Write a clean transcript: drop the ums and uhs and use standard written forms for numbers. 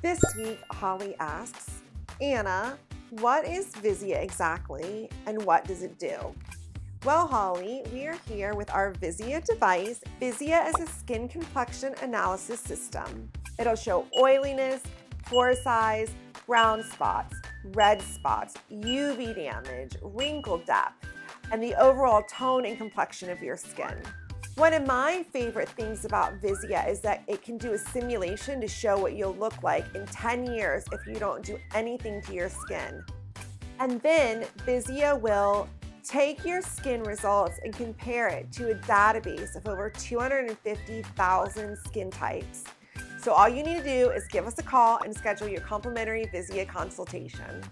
This week, Holly asks, Anna, what is VISIA exactly and what does it do? Well, Holly, we are here with our VISIA device. VISIA is a skin complexion analysis system. It'll show oiliness, pore size, brown spots, red spots, UV damage, wrinkle depth, and the overall tone and complexion of your skin. One of my favorite things about VISIA is that it can do a simulation to show what you'll look like in 10 years if you don't do anything to your skin. And then VISIA will take your skin results and compare it to a database of over 250,000 skin types. So all you need to do is give us a call and schedule your complimentary VISIA consultation.